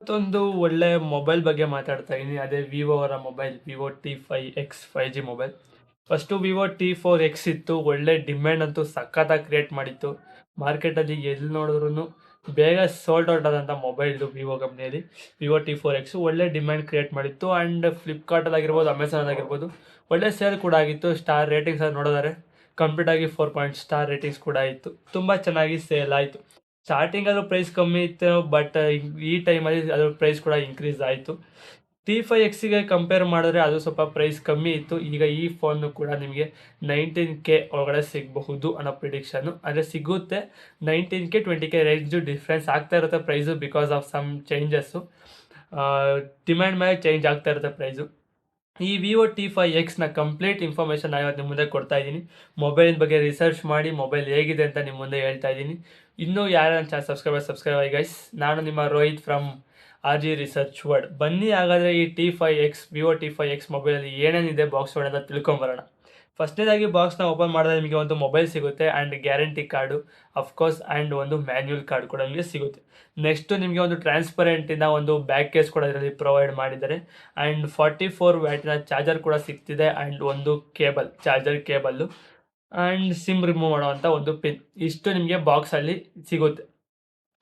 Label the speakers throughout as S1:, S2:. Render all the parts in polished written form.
S1: ಮತ್ತೊಂದು ಒಳ್ಳೆ ಮೊಬೈಲ್ ಬಗ್ಗೆ ಮಾತಾಡ್ತಾ ಇದ್ದೀನಿ. ಅದೇ ವಿವೋ ಅವರ mobile Vivo T5X 5G mobile. First Vivo T4X ಇತ್ತು. ಒಳ್ಳೆ ಡಿಮ್ಯಾಂಡ್ ಅಂತೂ ಸಖತ್ತಾಗಿ ಕ್ರಿಯೇಟ್ ಮಾಡಿತ್ತು. ಮಾರ್ಕೆಟಲ್ಲಿ ಎಲ್ಲಿ ನೋಡಿದ್ರೂ ಬೇಗ ಸೋಲ್ಡ್ ಔಟ್ ಆದಂಥ ಮೊಬೈಲ್ ಇದು ವಿವೋ ಕಂಪ್ನಿಯಲ್ಲಿ. ವಿವೋ T4X ಒಳ್ಳೆ ಡಿಮ್ಯಾಂಡ್ ಕ್ರಿಯೇಟ್ ಮಾಡಿತ್ತು. ಆ್ಯಂಡ್ ಫ್ಲಿಪ್ಕಾರ್ಟಲ್ಲಾಗಿರ್ಬೋದು, ಅಮೆಝಾನಲ್ಲಾಗಿರ್ಬೋದು ಒಳ್ಳೆ ಸೇಲ್ ಕೂಡ ಆಗಿತ್ತು. ಸ್ಟಾರ್ ರೇಟಿಂಗ್ಸ್ ಅದು ನೋಡಿದರೆ ಕಂಪ್ಲೀಟ್ ಆಗಿ 4 ಪಾಯಿಂಟ್ ಸ್ಟಾರ್ ರೇಟಿಂಗ್ಸ್ ಕೂಡ ಇತ್ತು. ತುಂಬ ಚೆನ್ನಾಗಿ ಸೇಲ್ ಆಯಿತು. ಸ್ಟಾರ್ಟಿಂಗ್ ಅದು ಪ್ರೈಸ್ ಕಮ್ಮಿ ಇತ್ತು, ಬಟ್ ಈ ಟೈಮಲ್ಲಿ ಅದ್ರ ಪ್ರೈಸ್ ಕೂಡ ಇನ್ಕ್ರೀಸ್ ಆಯಿತು. T5Xಗೆ ಕಂಪೇರ್ ಮಾಡಿದ್ರೆ ಅದು ಸ್ವಲ್ಪ ಪ್ರೈಸ್ ಕಮ್ಮಿ ಇತ್ತು. ಈಗ ಈ ಫೋನು ಕೂಡ ನಿಮಗೆ 19K ಒಳಗಡೆ ಸಿಗಬಹುದು ಅನ್ನೋ ಪ್ರಿಡಿಕ್ಷನ್ನು. ಅಂದರೆ ಸಿಗುತ್ತೆ, 19K 20K ರೇಂಜು ಡಿಫ್ರೆನ್ಸ್ ಆಗ್ತಾ ಇರುತ್ತೆ price, because of some changes. Demand ಮೇಲೆ ಚೇಂಜ್ ಆಗ್ತಾ ಇರುತ್ತೆ ಪ್ರೈಸು. ಈ ವಿವೋ T5Xನ ಕಂಪ್ಲೀಟ್ ಇನ್ಫಾರ್ಮೇಷನ್ ನಾನು ಇವತ್ತು ನಿಮ್ಮ ಮುಂದೆ ಕೊಡ್ತಾ ಇದ್ದೀನಿ. ಮೊಬೈಲ್ ಬಗ್ಗೆ ರಿಸರ್ಚ್ ಮಾಡಿ ಮೊಬೈಲ್ ಹೇಗಿದೆ ಅಂತ ನಿಮ್ಮ ಮುಂದೆ ಹೇಳ್ತಾ ಇದ್ದೀನಿ. ಇನ್ನೂ ಯಾರು ನನ್ನ ಚಾನಲ್ ಸಬ್ಸ್ಕ್ರೈಬ್ ಆಗಿ ಗೈಸ್. ನಾನು ನಿಮ್ಮ Rohit from RG research word. ಬನ್ನಿ ಹಾಗಾದರೆ ಈ ವಿವೋ T5X ಮೊಬೈಲಲ್ಲಿ ಏನೇನಿದೆ ಬಾಕ್ಸ್ ಒಳಗೆ ಅಂತ ತಿಳ್ಕೊಂಬರೋಣ. ಫಸ್ಟ್ನೇದಾಗಿ ಬಾಕ್ಸ್ನ ಓಪನ್ ಮಾಡಿದ್ರೆ ನಿಮಗೆ ಒಂದು ಮೊಬೈಲ್ ಸಿಗುತ್ತೆ and guarantee card of course, and ಒಂದು ಮ್ಯಾನ್ಯುವಲ್ ಕಾರ್ಡ್ ಕೂಡ ನಿಮಗೆ ಸಿಗುತ್ತೆ. ನೆಕ್ಸ್ಟು ನಿಮಗೆ ಒಂದು ಟ್ರಾನ್ಸ್ಪರೆಂಟಿನ ಒಂದು ಬ್ಯಾಕ್ ಕೇಸ್ ಕೂಡ ಇದರಲ್ಲಿ ಪ್ರೊವೈಡ್ ಮಾಡಿದ್ದಾರೆ. ಆ್ಯಂಡ್ 44 ವ್ಯಾಟಿನ ಚಾರ್ಜರ್ ಕೂಡ ಸಿಗ್ತಿದೆ. ಆ್ಯಂಡ್ ಒಂದು charger cable and sim remove ಮಾಡುವಂಥ ಒಂದು ಪಿನ್, ಇಷ್ಟು ನಿಮಗೆ ಬಾಕ್ಸಲ್ಲಿ ಸಿಗುತ್ತೆ.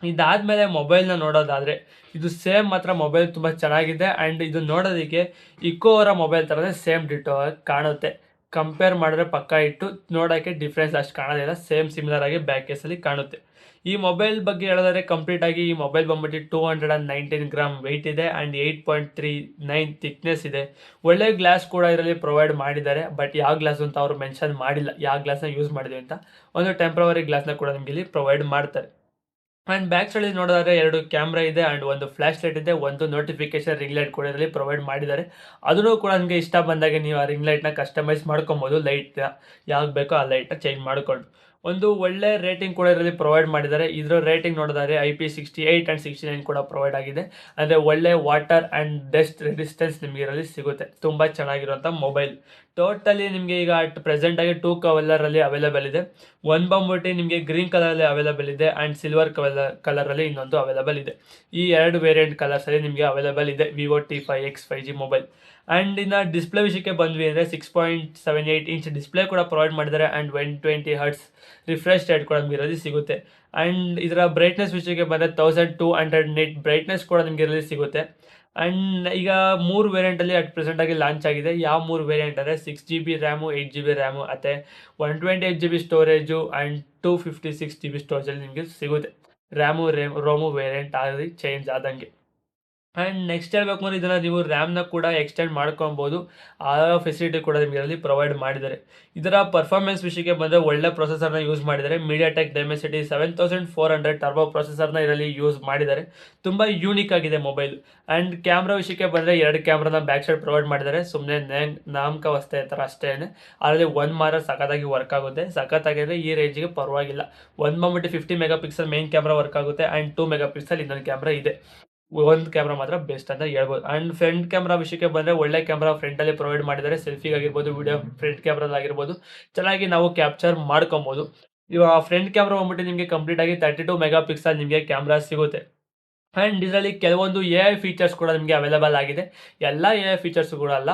S1: ಇದಾದಮೇಲೆ ಮೊಬೈಲ್ನ ನೋಡೋದಾದರೆ ಇದು ಸೇಮ್ ಮಾತ್ರ ಮೊಬೈಲ್ ತುಂಬ ಚೆನ್ನಾಗಿದೆ. ಆ್ಯಂಡ್ ಇದು ನೋಡೋದಕ್ಕೆ ಇಕೋ ಅವರ ಮೊಬೈಲ್ ಥರನೇ ಸೇಮ್ ಡಿಟೋ ಆಗಿ ಕಾಣುತ್ತೆ. ಕಂಪೇರ್ ಮಾಡಿದ್ರೆ ಪಕ್ಕ ಇಟ್ಟು ನೋಡೋಕ್ಕೆ ಡಿಫ್ರೆನ್ಸ್ ಅಷ್ಟು ಕಾಣೋದಿಲ್ಲ, ಸೇಮ್ ಸಿಮಿಲರ್ ಆಗಿ ಬ್ಯಾಕ್ ಕೇಸಲ್ಲಿ ಕಾಣುತ್ತೆ. ಈ ಮೊಬೈಲ್ ಬಗ್ಗೆ ಹೇಳಿದ್ರೆ ಕಂಪ್ಲೀಟಾಗಿ ಈ ಮೊಬೈಲ್ ಬಂದ್ಬಿಟ್ಟು 219 ಗ್ರಾಮ್ ವೆಯ್ಟ್ ಇದೆ ಆ್ಯಂಡ್ 8.39 ಥಿಕ್ನೆಸ್ ಇದೆ. ಒಳ್ಳೆ ಗ್ಲಾಸ್ ಕೂಡ ಇದರಲ್ಲಿ ಪ್ರೊವೈಡ್ ಮಾಡಿದ್ದಾರೆ, ಬಟ್ ಯಾವ ಗ್ಲಾಸ್ ಅಂತ ಅವರು ಮೆನ್ಷನ್ ಮಾಡಿಲ್ಲ, ಯಾವ ಗ್ಲಾಸ್ನ ಯೂಸ್ ಮಾಡಿದೆ ಅಂತ. ಒಂದು ಟೆಂಪ್ರವರಿ ಗ್ಲಾಸ್ನ ಕೂಡ ನಿಮಗೆ ಇಲ್ಲಿ ಪ್ರೊವೈಡ್ ಮಾಡ್ತಾರೆ. ಆ್ಯಂಡ್ ಬ್ಯಾಕ್ ಸೈಡಲ್ಲಿ ನೋಡೋದಾದ್ರೆ 2 ಕ್ಯಾಮ್ರಾ ಇದೆ ಆ್ಯಂಡ್ ಒಂದು ಫ್ಲ್ಯಾಶ್ ಲೈಟ್ ಇದೆ, ಒಂದು ನೋಟಿಫಿಕೇಶನ್ ರಿಂಗ್ ಲೈಟ್ ಕೂಡ ಇದರಲ್ಲಿ ಪ್ರೊವೈಡ್ ಮಾಡಿದ್ದಾರೆ. ಅದನ್ನು ಕೂಡ ನಿಮಗೆ ಇಷ್ಟ ಬಂದಾಗೆ ನೀವು ಆ ರಿಂಗ್ ಲೈಟ್ನ ಕಸ್ಟಮೈಸ್ ಮಾಡ್ಕೊಬೋದು. ಲೈಟ್ ಯಾವ್ದು ಬೇಕೋ ಆ ಲೈಟ್ನ ಚೇಂಜ್ ಮಾಡಿಕೊಂಡು ಒಂದು ಒಳ್ಳೆ ರೇಟಿಂಗ್ ಕೂಡ ಇದರಲ್ಲಿ ಪ್ರೊವೈಡ್ ಮಾಡಿದ್ದಾರೆ. ಇದರ ರೇಟಿಂಗ್ ನೋಡಿದರೆ IP68 ಆ್ಯಂಡ್ 69 ಕೂಡ ಪ್ರೊವೈಡ್ ಆಗಿದೆ. ಅಂದರೆ ಒಳ್ಳೆ ವಾಟರ್ ಆ್ಯಂಡ್ ಡಸ್ಟ್ ರೆಸಿಸ್ಟೆನ್ಸ್ ನಿಮಗೆ ಇದರಲ್ಲಿ ಸಿಗುತ್ತೆ. ತುಂಬ ಚೆನ್ನಾಗಿರುವಂಥ ಮೊಬೈಲ್. ಟೋಟಲಿ ನಿಮಗೆ ಈಗ ಪ್ರೆಸೆಂಟಾಗಿ 2 ಕಲರಲ್ಲಿ ಅವೈಲೇಬಲ್ ಇದೆ. ಒಂದು ಬಂದ್ಬಿಟ್ಟು ನಿಮಗೆ ಗ್ರೀನ್ ಕಲರಲ್ಲಿ ಅವೈಲೇಬಲ್ ಇದೆ ಆ್ಯಂಡ್ ಸಿಲ್ವರ್ ಕಲರಲ್ಲಿ ಇನ್ನೊಂದು ಅವೈಲೇಬಲ್ ಇದೆ. ಈ 2 ವೇರಿಯಂಟ್ ಕಲರ್ಸಲ್ಲಿ ನಿಮಗೆ ಅವೈಲೇಬಲ್ ಇದೆ Vivo T5X 5G mobile. And ಇನ್ನು ಡಿಸ್ಪ್ಲೇ ವಿಷಯಕ್ಕೆ ಬಂದ್ವಿ ಅಂದರೆ 6.78 ಇಂಚ್ ಡಿಸ್ಪ್ಲೇ ಕೂಡ ಪ್ರೊವೈಡ್ ಮಾಡಿದ್ದಾರೆ ಆ್ಯಂಡ್ 120 ಹರ್ಟ್ಸ್ ರಿಫ್ರೆಶ್ ರೇಟ್ ಕೂಡ ನಿಮಗೆ ಇದರಲ್ಲಿ ಸಿಗುತ್ತೆ. ಆ್ಯಂಡ್ ಇದರ ಬ್ರೈಟ್ನೆಸ್ ವಿಷಯಕ್ಕೆ ಬಂದರೆ 1200 ನಿಟ್ ಬ್ರೈಟ್ನೆಸ್ ಕೂಡ ನಿಮಗೆ ಇದರಲ್ಲಿ ಸಿಗುತ್ತೆ. ಆ್ಯಂಡ್ ಈಗ 3 ವೇರಿಯಂಟಲ್ಲಿ ಅಟ್ ಪ್ರೆಸೆಂಟಾಗಿ ಲಾಂಚ್ ಆಗಿದೆ. ಯಾವ 3 ವೇರಿಯಂಟ್ ಅಂದರೆ 6GB ರ್ಯಾಮು, 8GB ರ್ಯಾಮು ಮತ್ತು 128GB ಸ್ಟೋರೇಜು ಆ್ಯಂಡ್ 256GB ಸ್ಟೋರೇಜಲ್ಲಿ ನಿಮಗೆ ಸಿಗುತ್ತೆ. ರೋಮು ವೇರಿಯಂಟ್ ಆಗಿ ಚೇಂಜ್ ಆದಂಗೆ. ಆ್ಯಂಡ್ ನೆಕ್ಸ್ಟ್ ಹೇಳ್ಬೇಕು ಅಂದರೆ ಇದನ್ನು ನೀವು ರ್ಯಾಮ್ನ ಕೂಡ ಎಕ್ಸ್ಟೆಂಡ್ ಮಾಡ್ಕೊಬೋದು. ಆ ಫೆಸಿಲಿಟಿ ಕೂಡ ನಿಮಗೆ ಇದರಲ್ಲಿ ಪ್ರೊವೈಡ್ ಮಾಡಿದ್ದಾರೆ. ಇದರ ಪರ್ಫಾರ್ಮೆನ್ಸ್ ವಿಷಯಕ್ಕೆ ಬಂದರೆ ಒಳ್ಳೆ ಪ್ರೊಸೆಸರ್ನ ಯೂಸ್ ಮಾಡಿದ್ದಾರೆ. MediaTek Dimensity 7400 ಟರ್ಬೋ ಪ್ರೊಸೆಸರ್ನ ಇದರಲ್ಲಿ ಯೂಸ್ ಮಾಡಿದ್ದಾರೆ. ತುಂಬ ಯೂನಿಕ್ ಆಗಿದೆ ಮೊಬೈಲ್. ಆ್ಯಂಡ್ ಕ್ಯಾಮ್ರಾ ವಿಷಯಕ್ಕೆ ಬಂದರೆ 2 ಕ್ಯಾಮ್ರಾನ ಬ್ಯಾಕ್ ಸೈಡ್ ಪ್ರೊವೈಡ್ ಮಾಡಿದ್ದಾರೆ. ಸುಮ್ಮನೆ ನಾಮಕಾವಸ್ಥೆ ಥರ ಅಷ್ಟೇ. ಅದರಲ್ಲಿ ಒಂದು ಮಾತ್ರ ಸಖತ್ತಾಗಿ ವರ್ಕ್ ಆಗುತ್ತೆ. ಸಖತ್ತಾಗಿದ್ರೆ ಈ ರೇಂಜಿಗೆ ಪರವಾಗಿಲ್ಲ. ಒಂದು ಬಂದ್ಬಿಟ್ಟು 50 mega pixel main camera work ಆಗುತ್ತೆ ಆ್ಯಂಡ್ 2 ಮೆಗಾ ಪಿಕ್ಸೆಲ್ ಇನ್ನೊಂದು ಕ್ಯಾಮ್ರಾ ಇದೆ. ಒಂದು ಕ್ಯಾಮ್ರಾ ಮಾತ್ರ ಬೆಸ್ಟ್ ಅಂತ ಹೇಳ್ಬೋದು. ಆ್ಯಂಡ್ ಫ್ರಂಟ್ ಕ್ಯಾಮ್ರಾ ವಿಷಯಕ್ಕೆ ಬಂದರೆ ಒಳ್ಳೆ ಕ್ಯಾಮ್ರಾ ಫ್ರಂಟಲ್ಲಿ ಪ್ರೊವೈಡ್ ಮಾಡಿದ್ದಾರೆ. ಸೆಲ್ಫಿಗಾಗಿರ್ಬೋದು, ವಿಡಿಯೋ ಫ್ರಂಟ್ ಕ್ಯಾಮ್ರಾದಾಗಿರ್ಬೋದು ಚೆನ್ನಾಗಿ ನಾವು ಕ್ಯಾಪ್ಚರ್ ಮಾಡ್ಕೊಬೋದು. ಇವಾಗ ಫ್ರಂಟ್ ಕ್ಯಾಮ್ರಾ ಬಂದ್ಬಿಟ್ಟು ನಿಮಗೆ ಕಂಪ್ಲೀಟಾಗಿ 32 ಮೆಗಾ ಪಿಕ್ಸೆಲ್ ನಿಮಗೆ ಕ್ಯಾಮ್ರಾ ಸಿಗುತ್ತೆ. ಆ್ಯಂಡ್ ಇದರಲ್ಲಿ ಕೆಲವೊಂದು AI ಫೀಚರ್ಸ್ ಕೂಡ ನಿಮಗೆ ಅವೈಲೇಬಲ್ ಆಗಿದೆ. ಎಲ್ಲ AI ಫೀಚರ್ಸು ಕೂಡ ಅಲ್ಲ,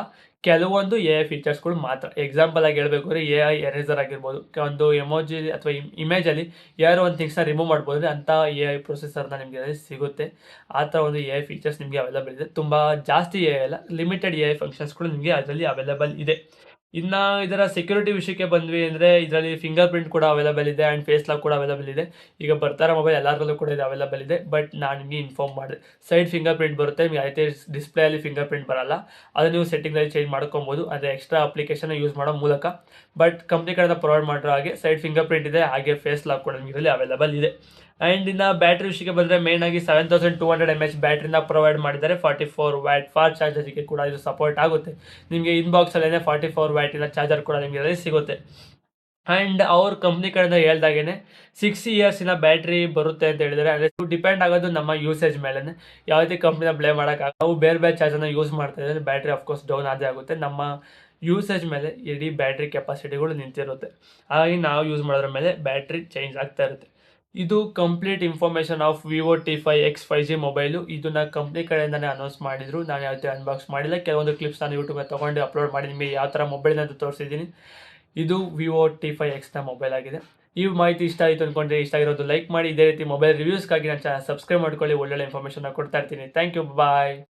S1: ಕೆಲವೊಂದು AI ಫೀಚರ್ಸ್ಗಳು ಮಾತ್ರ. ಎಕ್ಸಾಂಪಲ್ ಆಗಿ ಹೇಳಬೇಕು ಅಂದರೆ AI ಎರೇಸರ್ ಆಗಿರ್ಬೋದು, ಒಂದು ಎಮೋಜಿ ಅಥವಾ ಇಮೇಜಲ್ಲಿ ಯಾರೋ ಒಂದು ಥಿಂಗ್ಸ್ನ ರಿಮೂವ್ ಮಾಡ್ಬೋದು, ಅಂಥ AI ಪ್ರೊಸೆಸರ್ನ ನಿಮಗೆ ಅದರಲ್ಲಿ ಸಿಗುತ್ತೆ. ಆ ಥರ ಒಂದು AI ಫೀಚರ್ಸ್ ನಿಮಗೆ ಅವೈಲೇಬಲ್ ಇದೆ. ತುಂಬ ಜಾಸ್ತಿ AI ಅಲ್ಲ, ಲಿಮಿಟೆಡ್ AI ಫಂಕ್ಷನ್ಸ್ಗಳು ನಿಮಗೆ ಅದರಲ್ಲಿ ಅವೈಲೇಬಲ್ ಇದೆ. ಇನ್ನು ಇದರ ಸೆಕ್ಯೂರಿಟಿ ವಿಷಯಕ್ಕೆ ಬಂದ್ವಿ ಅಂದರೆ ಇದರಲ್ಲಿ ಫಿಂಗರ್ ಪ್ರಿಂಟ್ ಕೂಡ ಅವೈಲೇಬಲ್ ಇದೆ ಆ್ಯಂಡ್ ಫೇಸ್ ಲಾಕ್ ಕೂಡ ಅವೈಲೇಬಲ್ ಇದೆ. ಈಗ ಬರ್ತಾರೋ ಮೊಬೈಲ್ ಎಲ್ಲರಲ್ಲೂ ಕೂಡ ಇದು ಅವೈಲೇಬಲ್ ಇದೆ, ಬಟ್ ನಾನು ನಿಮಗೆ ಇನ್ಫಾರ್ಮ್ ಮಾಡಿದೆ. ಸೈಡ್ ಫಿಂಗರ್ ಪ್ರಿಂಟ್ ಬರುತ್ತೆ, ನಿಮಗೆ ಐತೆ ಡಿಸ್ಪ್ಲೇಯಲ್ಲಿ ಫಿಂಗರ್ ಪ್ರಿಂಟ್ ಬರಲ್ಲ. ಅದನ್ನು ನೀವು ಸೆಟ್ಟಿಂಗಲ್ಲಿ ಚೇಂಜ್ ಮಾಡ್ಕೊಬೋದು, ಅದೇ ಎಕ್ಸ್ಟ್ರಾ ಅಪ್ಲಿಕೇಶನ್ ಯೂಸ್ ಮಾಡೋ ಮೂಲಕ. ಬಟ್ ಕಂಪ್ನಿ ಕಡೆಯಿಂದ ಪ್ರೊವೈಡ್ ಮಾಡಿರೋ ಹಾಗೆ ಸೈಡ್ ಫಿಂಗರ್ ಪ್ರಿಂಟ್ ಇದೆ, ಹಾಗೆ ಫೇಸ್ ಲಾಕ್ ಕೂಡ ನಿಮಗೆ ಇದರಲ್ಲಿ ಅವೈಲೇಬಲ್ ಇದೆ. ಆ್ಯಂಡ್ ಇನ್ನು ಬ್ಯಾಟ್ರಿ ವಿಷಯಕ್ಕೆ ಬಂದರೆ ಮೇಯ್ನಾಗಿ 7200 mAh ಬ್ಯಾಟ್ರಿನ ಪ್ರೊವೈಡ್ ಮಾಡಿದ್ದಾರೆ. 44 ವ್ಯಾಟ್ ಫಾಸ್ಟ್ ಚಾರ್ಜರ್ಗೆ ಕೂಡ ಇದು ಸಪೋರ್ಟ್ ಆಗುತ್ತೆ. ನಿಮಗೆ ಇನ್ಬಾಕ್ಸಲ್ಲೇ 44 ವ್ಯಾಟಿನ ಚಾರ್ಜರ್ ಕೂಡ ನಿಮಗೆ ಅದರಲ್ಲಿ ಸಿಗುತ್ತೆ. ಆ್ಯಂಡ್ ಅವ್ರ ಕಂಪ್ನಿ ಕಡೆಯಿಂದ ಹೇಳ್ದಾಗೇ 6 ಇಯರ್ಸಿನ ಬ್ಯಾಟ್ರಿ ಬರುತ್ತೆ ಅಂತ ಹೇಳಿದರೆ, ಅಂದರೆ ಡಿಪೆಂಡ್ ಆಗೋದು ನಮ್ಮ ಯೂಸೇಜ್ ಮೇಲೆ. ಯಾವುದೇ ಕಂಪ್ನಿನ ಬ್ಲೇಮ್ ಮಾಡೋಕ್ಕಾಗಲ್ಲ. ನಾವು ಬೇರೆ ಚಾರ್ಜರ್ನ ಯೂಸ್ ಮಾಡ್ತಾ ಇದ್ದರೆ ಬ್ಯಾಟ್ರಿ ಅಫ್ಕೋರ್ಸ್ ಡೌನ್ ಆದೇ ಆಗುತ್ತೆ. ನಮ್ಮ ಯೂಸೇಜ್ ಮೇಲೆ ಇಡೀ ಬ್ಯಾಟ್ರಿ ಕೆಪಾಸಿಟಿಗಳು ನಿಂತಿರುತ್ತೆ. ಹಾಗಾಗಿ ನಾವು ಯೂಸ್ ಮಾಡೋದ್ರ ಮೇಲೆ ಬ್ಯಾಟ್ರಿ ಚೇಂಜ್ ಆಗ್ತಾ ಇರುತ್ತೆ. ಇದು complete information of Vivo T5X 5G mobile. ಇದನ್ನ ಕಂಪ್ನಿ ಕಡೆಯಿಂದನೇ ಅನೌನ್ಸ್ ಮಾಡಿದ್ರು. ನಾನು ಯಾವುದೇ ಅನ್ಬಾಕ್ಸ್ ಮಾಡಿಲ್ಲ. ಕೆಲವೊಂದು ಕ್ಲಿಪ್ಸ್ ನಾನು ಯೂಟ್ಯೂಬಲ್ಲಿ ತೊಗೊಂಡು ಅಪ್ಲೋಡ್ ಮಾಡಿ ನಿಮಗೆ ಯಾವ ಥರ ಮೊಬೈಲ್ ಅಂತ ತೋರಿಸಿದ್ದೀನಿ. ಇದು ವಿವೋ T5Xನ ಮೊಬೈಲ್ ಆಗಿದೆ. ಈ ಮಾಹಿತಿ ಇಷ್ಟ ಆಯಿತು ಅಂದ್ಕೊಂಡ್ರೆ, ಇಷ್ಟ ಆಗಿರೋದು ಲೈಕ್ ಮಾಡಿ. ಇದೇ ರೀತಿ ಮೊಬೈಲ್ ರಿವ್ಯೂಸ್ಗಾಗಿ ನನ್ನ ಚಾನಲ್ ಸಬ್ಸ್ಕ್ರೈಬ್ ಮಾಡ್ಕೊಳ್ಳಿ. ಒಳ್ಳೊಳ್ಳೆ ಇನ್ಫಾರ್ಮೇಷನ್ನ ಕೊಡ್ತಾ ಇರ್ತೀನಿ. Thank you, bye.